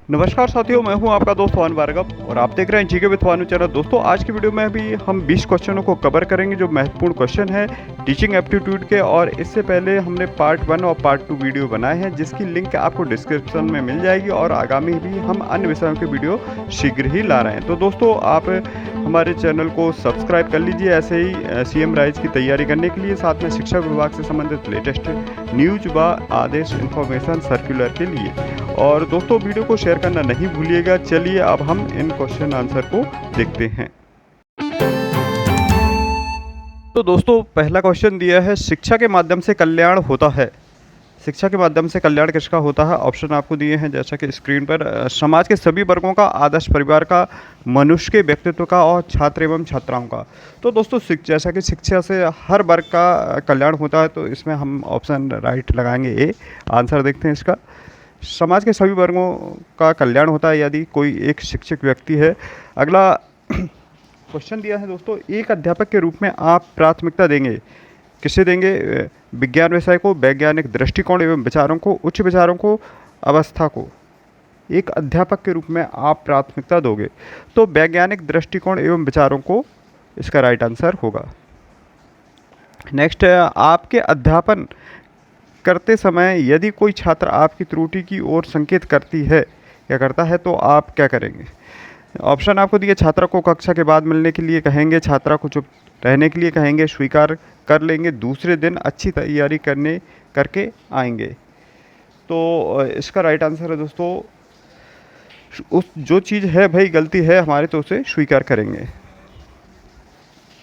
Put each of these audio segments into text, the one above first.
नमस्कार साथियों, मैं हूं आपका दोस्त भानु भार्गव और आप देख रहे हैं जीके विद भानु चैनल। दोस्तों, आज की वीडियो में भी हम 20 क्वेश्चनों को कवर करेंगे जो महत्वपूर्ण क्वेश्चन है टीचिंग एप्टीट्यूड के। और इससे पहले हमने पार्ट 1 और पार्ट 2 वीडियो बनाए हैं जिसकी लिंक आपको डिस्क्रिप्शन में मिल जाएगी। और आगामी भी हम अन्य विषयों के वीडियो शीघ्र ही ला रहे हैं। तो दोस्तों, आप हमारे चैनल को सब्सक्राइब कर लीजिए ऐसे ही सीएम राइज की तैयारी करने के लिए, साथ में शिक्षा विभाग से संबंधित लेटेस्ट न्यूज व आदेश इन्फॉर्मेशन सर्कुलर के लिए। और दोस्तों, वीडियो को शेयर करना नहीं भूलिएगा। चलिए अब हम इन क्वेश्चन आंसर को देखते हैं। तो दोस्तों, पहला क्वेश्चन दिया है, शिक्षा के माध्यम से कल्याण होता है। शिक्षा के माध्यम से कल्याण किसका होता है? ऑप्शन आपको दिए हैं जैसा कि स्क्रीन पर। समाज के सभी वर्गों का, आदर्श परिवार का, मनुष्य के व्यक्तित्व का और छात्र एवं छात्राओं का। तो दोस्तों, जैसा कि शिक्षा से हर वर्ग का कल्याण होता है, तो इसमें हम ऑप्शन राइट लगाएंगे ए। आंसर देखते हैं इसका। समाज के सभी वर्गों का कल्याण होता है यदि कोई एक शिक्षित व्यक्ति है। अगला क्वेश्चन दिया है दोस्तों, एक अध्यापक के रूप में आप प्राथमिकता देंगे, किसे देंगे? विज्ञान विषय को, वैज्ञानिक दृष्टिकोण एवं विचारों को, उच्च विचारों को, अवस्था को। एक अध्यापक के रूप में आप प्राथमिकता दोगे तो वैज्ञानिक दृष्टिकोण एवं विचारों को इसका राइट आंसर होगा। नेक्स्ट है, आपके अध्यापन करते समय यदि कोई छात्र आपकी त्रुटि की ओर संकेत करती है या करता है तो आप क्या करेंगे? ऑप्शन आपको दिए, छात्रा को कक्षा के बाद मिलने के लिए कहेंगे, छात्रा को चुप रहने के लिए कहेंगे, स्वीकार कर लेंगे, दूसरे दिन अच्छी तैयारी करके आएंगे। तो इसका राइट आंसर है दोस्तों, उस जो चीज़ है भाई गलती है हमारे तो उसे स्वीकार करेंगे।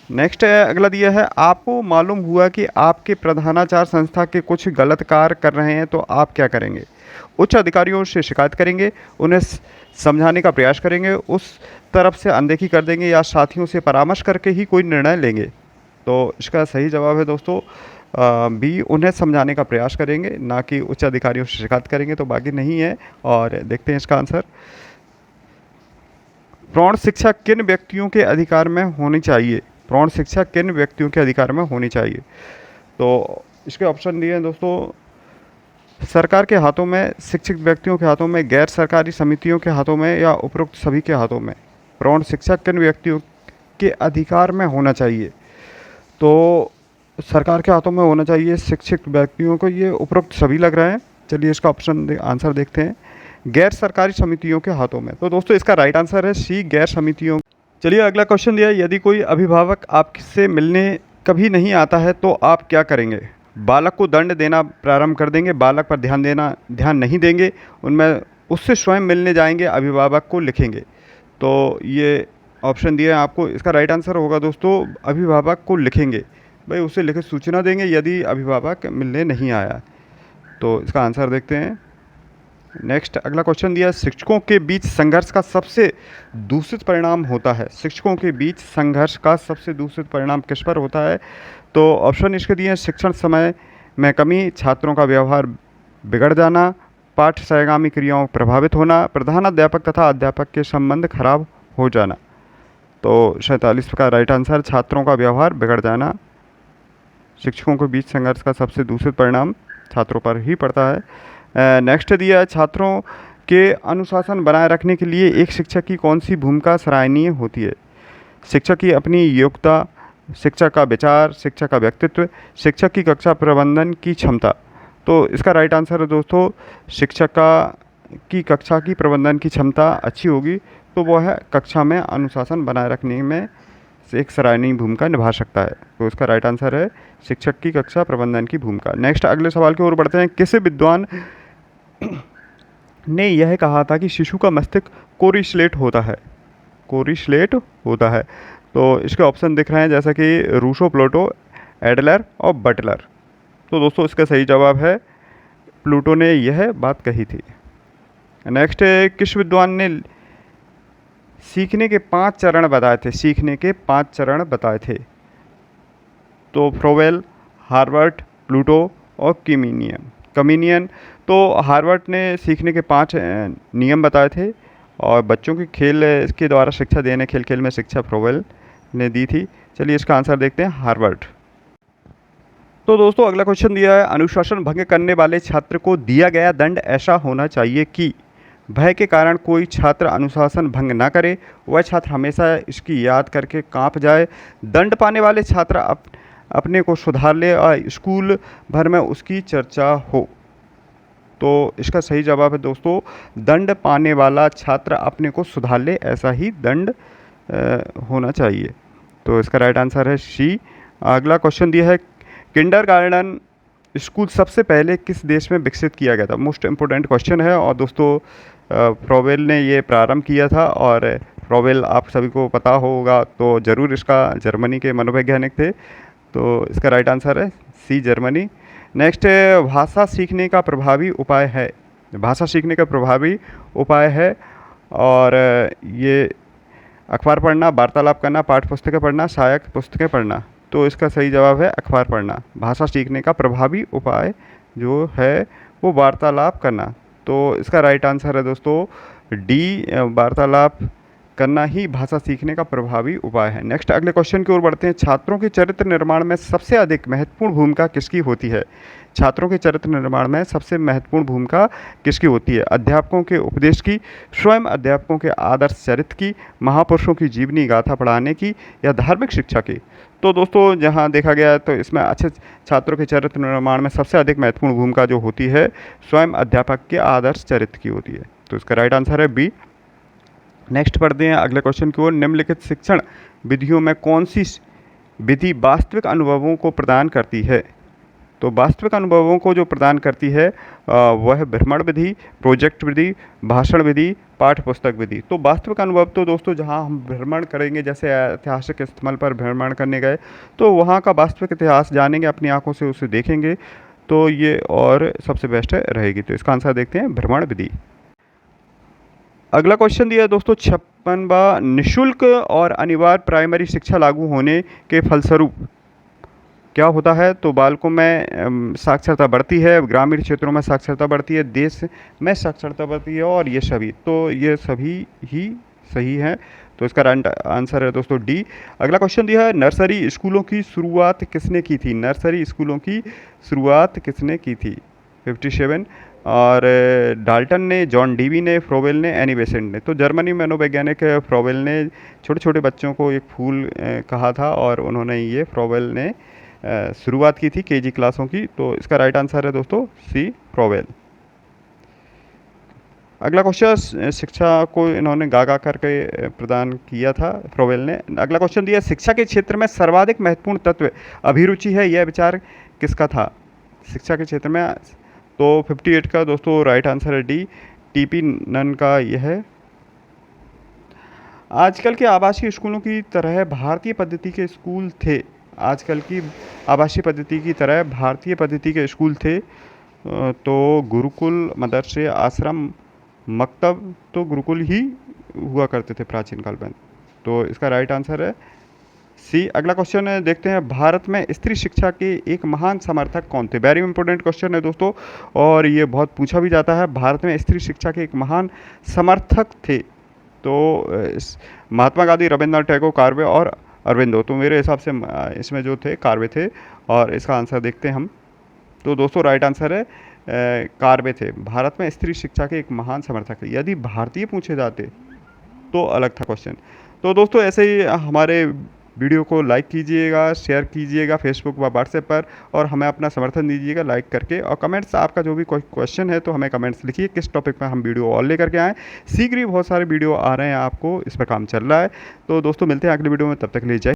नेक्स्ट है, अगला दिया है, आपको मालूम हुआ कि आपके प्रधानाचार्य संस्था के कुछ गलत कार्य कर रहे हैं तो आप क्या करेंगे? उच्च अधिकारियों से शिकायत करेंगे, उन्हें समझाने का प्रयास करेंगे, उस तरफ से अनदेखी कर देंगे या साथियों से परामर्श करके ही कोई निर्णय लेंगे? तो इसका सही जवाब है दोस्तों बी, उन्हें समझाने का प्रयास करेंगे, ना कि उच्च अधिकारियों से शिकायत करेंगे। तो बाकी नहीं है। और देखते हैं इसका आंसर। प्रौढ़ शिक्षा किन व्यक्तियों के अधिकार में होनी चाहिए? प्रौढ़ शिक्षा किन व्यक्तियों के अधिकार में होनी चाहिए? तो इसके ऑप्शन दिए हैं दोस्तों, सरकार के हाथों में, शिक्षित व्यक्तियों के हाथों में, गैर सरकारी समितियों के हाथों में या उपरोक्त सभी के हाथों में। प्रौढ़ शिक्षा किन व्यक्तियों के अधिकार में होना चाहिए? तो सरकार के हाथों में होना चाहिए शिक्षित व्यक्तियों को, ये उपरोक्त सभी लग रहे हैं। चलिए इसका ऑप्शन आंसर देखते हैं, गैर सरकारी समितियों के हाथों में। तो दोस्तों, इसका राइट आंसर है सी, गैर समितियों। चलिए अगला क्वेश्चन दिया है, यदि कोई अभिभावक आपसे मिलने कभी नहीं आता है तो आप क्या करेंगे? बालक को दंड देना प्रारंभ कर देंगे, बालक पर ध्यान नहीं देंगे, उनमें उससे स्वयं मिलने जाएंगे, अभिभावक को लिखेंगे। तो ये ऑप्शन दिए हैं आपको। इसका राइट आंसर होगा दोस्तों, अभिभावक को लिखेंगे। भाई उसे लिखित सूचना देंगे यदि अभिभावक मिलने नहीं आया। तो इसका आंसर देखते हैं। नेक्स्ट अगला क्वेश्चन दिया, शिक्षकों के बीच संघर्ष का सबसे दूषित परिणाम होता है। शिक्षकों के बीच संघर्ष का सबसे दूषित परिणाम किस पर होता है? तो ऑप्शन इसके दिए हैं, शिक्षण समय में कमी, छात्रों का व्यवहार बिगड़ जाना, पाठ्य सहगामी क्रियाओं प्रभावित होना, प्रधानाध्यापक तथा अध्यापक के संबंध खराब हो जाना। तो 47 का राइट आंसर, छात्रों का व्यवहार बिगड़ जाना। शिक्षकों के बीच संघर्ष का सबसे दूषित परिणाम छात्रों पर ही पड़ता है। नेक्स्ट दिया है, छात्रों के अनुशासन बनाए रखने के लिए एक शिक्षक की कौन सी भूमिका सराहनीय होती है? शिक्षक की अपनी योग्यता, शिक्षक का विचार, शिक्षक का व्यक्तित्व, शिक्षक की कक्षा प्रबंधन की क्षमता। तो इसका राइट आंसर है दोस्तों, शिक्षक की कक्षा की प्रबंधन की क्षमता अच्छी होगी तो वह कक्षा में अनुशासन बनाए रखने में एक सराहनीय भूमिका निभा सकता है। तो इसका राइट आंसर है शिक्षक की कक्षा प्रबंधन की भूमिका। नेक्स्ट अगले सवाल की ओर बढ़ते हैं, किस विद्वान ने यह कहा था कि शिशु का मस्तिष्क कोरिस्लेट होता है? कोरिस्लेट होता है। तो इसके ऑप्शन दिख रहे हैं जैसा कि रूसो, प्लूटो, एडलर और बटलर। तो दोस्तों, इसका सही जवाब है प्लूटो ने यह बात कही थी। नेक्स्ट, किस विद्वान ने सीखने के 5 चरण बताए थे? सीखने के 5 चरण बताए थे। तो फ्रोवेल, हार्वर्ड, प्लूटो और कमीनियन। तो हार्वर्ड ने सीखने के 5 नियम बताए थे और बच्चों की खेल के द्वारा शिक्षा देने, खेल खेल में शिक्षा फ्रोवेल ने दी थी। चलिए इसका आंसर देखते हैं, हार्वर्ड। तो दोस्तों, अगला क्वेश्चन दिया है, अनुशासन भंग करने वाले छात्र को दिया गया दंड ऐसा होना चाहिए कि। भय के कारण कोई छात्र अनुशासन भंग ना करे, वह छात्र हमेशा इसकी याद करके कांप जाए। दंड पाने वाले छात्र अपने को सुधार ले और स्कूल भर में उसकी चर्चा हो। तो इसका सही जवाब है दोस्तों, दंड पाने वाला छात्र अपने को सुधार ले, ऐसा ही दंड होना चाहिए। तो इसका राइट आंसर है सी। अगला क्वेश्चन दिया है, किंडरगार्टन स्कूल सबसे पहले किस देश में विकसित किया गया था? मोस्ट इम्पोर्टेंट क्वेश्चन है और दोस्तों फ्रोवेल ने ये प्रारंभ किया था और फ्रोवेल आप सभी को पता होगा तो ज़रूर, इसका जर्मनी के मनोवैज्ञानिक थे। तो इसका राइट आंसर है सी, जर्मनी। नेक्स्ट, भाषा सीखने का प्रभावी उपाय है। भाषा सीखने का प्रभावी उपाय है और ये अखबार पढ़ना, वार्तालाप करना, पाठ्य पुस्तकें पढ़ना, सहायक पुस्तकें पढ़ना। तो इसका सही जवाब है अखबार पढ़ना। भाषा सीखने का प्रभावी उपाय जो है वो वार्तालाप करना। तो इसका राइट आंसर है दोस्तों डी, वार्तालाप करना ही भाषा सीखने का प्रभावी उपाय है। नेक्स्ट, अगले क्वेश्चन की ओर बढ़ते हैं। छात्रों के चरित्र निर्माण में सबसे अधिक महत्वपूर्ण भूमिका किसकी होती है? छात्रों के चरित्र निर्माण में सबसे महत्वपूर्ण भूमिका किसकी होती है? अध्यापकों के उपदेश की, स्वयं अध्यापकों के आदर्श चरित्र की, महापुरुषों की जीवनी गाथा पढ़ाने की, या धार्मिक शिक्षा की? तो दोस्तों जहाँ देखा गया तो इसमें अच्छे छात्रों के चरित्र निर्माण में सबसे अधिक महत्वपूर्ण भूमिका जो होती है स्वयं अध्यापक के आदर्श चरित्र की होती है। तो इसका राइट आंसर है बी। नेक्स्ट पढ़ते हैं अगले क्वेश्चन की ओर। निम्नलिखित शिक्षण विधियों में कौन सी विधि वास्तविक अनुभवों को प्रदान करती है? तो वास्तविक अनुभवों को जो प्रदान करती है वह भ्रमण विधि, प्रोजेक्ट विधि, भाषण विधि, पाठ्य पुस्तक विधि। तो वास्तविक अनुभव तो दोस्तों जहां हम भ्रमण करेंगे, जैसे ऐतिहासिक स्थल पर भ्रमण करने गए तो वहां का वास्तविक इतिहास जानेंगे, अपनी आंखों से उसे देखेंगे, तो ये और सबसे बेस्ट रहेगी। तो इसका आंसर देखते हैं भ्रमण विधि। अगला क्वेश्चन दिया है दोस्तों 56वां, निःशुल्क और अनिवार्य प्राइमरी शिक्षा लागू होने के फलस्वरूप क्या होता है? तो बालकों में साक्षरता बढ़ती है, ग्रामीण क्षेत्रों में साक्षरता बढ़ती है, देश में साक्षरता बढ़ती है और ये सभी ही सही है। तो इसका राइट आंसर है दोस्तों डी। अगला क्वेश्चन दिया है, नर्सरी स्कूलों की शुरुआत किसने की थी? नर्सरी स्कूलों की शुरुआत किसने की थी? 57। और डाल्टन ने, जॉन डीवी ने, फ्रोवेल ने, एनी बेसेंट ने। तो जर्मनी मनोवैज्ञानिक फ्रोवेल ने छोटे छोटे बच्चों को एक फूल कहा था और उन्होंने ये फ्रोवेल ने शुरुआत की थी केजी क्लासों की। तो इसका राइट आंसर है दोस्तों सी, फ्रोवेल। अगला क्वेश्चन, शिक्षा को इन्होंने गा करके प्रदान किया था फ्रोवेल ने। अगला क्वेश्चन दिया, शिक्षा के क्षेत्र में सर्वाधिक महत्वपूर्ण तत्व अभिरुचि है, यह विचार किसका था? शिक्षा के क्षेत्र में तो 58 का दोस्तों राइट आंसर है डी, टीपी नन का यह है। आजकल के आवासीय स्कूलों की तरह भारतीय पद्धति के स्कूल थे। आजकल की आवासीय पद्धति की तरह भारतीय पद्धति के स्कूल थे। तो गुरुकुल, मदरसे, आश्रम, मकतब, तो गुरुकुल ही हुआ करते थे प्राचीन काल में। तो इसका राइट आंसर है सी। अगला क्वेश्चन है, देखते हैं, भारत में स्त्री शिक्षा के एक महान समर्थक कौन थे? वेरी इंपॉर्टेंट क्वेश्चन है दोस्तों और ये बहुत पूछा भी जाता है। भारत में स्त्री शिक्षा के एक महान समर्थक थे तो महात्मा गांधी, रविंद्रनाथ टैगोर, कार्वे और अरविंदो। तो मेरे हिसाब से इसमें जो थे कार्वे थे और इसका आंसर देखते हैं हम। तो दोस्तों राइट आंसर है कार्वे थे। भारत में स्त्री शिक्षा के एक महान समर्थक है। यदि भारतीय पूछे जाते तो अलग था क्वेश्चन। तो दोस्तों ऐसे ही हमारे वीडियो को लाइक कीजिएगा, शेयर कीजिएगा फेसबुक व व्हाट्सएप पर और हमें अपना समर्थन दीजिएगा लाइक करके। और कमेंट्स, आपका जो भी कोई क्वेश्चन है तो हमें कमेंट्स लिखिए किस टॉपिक पर हम वीडियो और लेकर के आएँ। शीघ्र ही बहुत सारे वीडियो आ रहे हैं, आपको इस पर काम चल रहा है। तो दोस्तों मिलते हैं अगले वीडियो में, तब तक के लिए जय।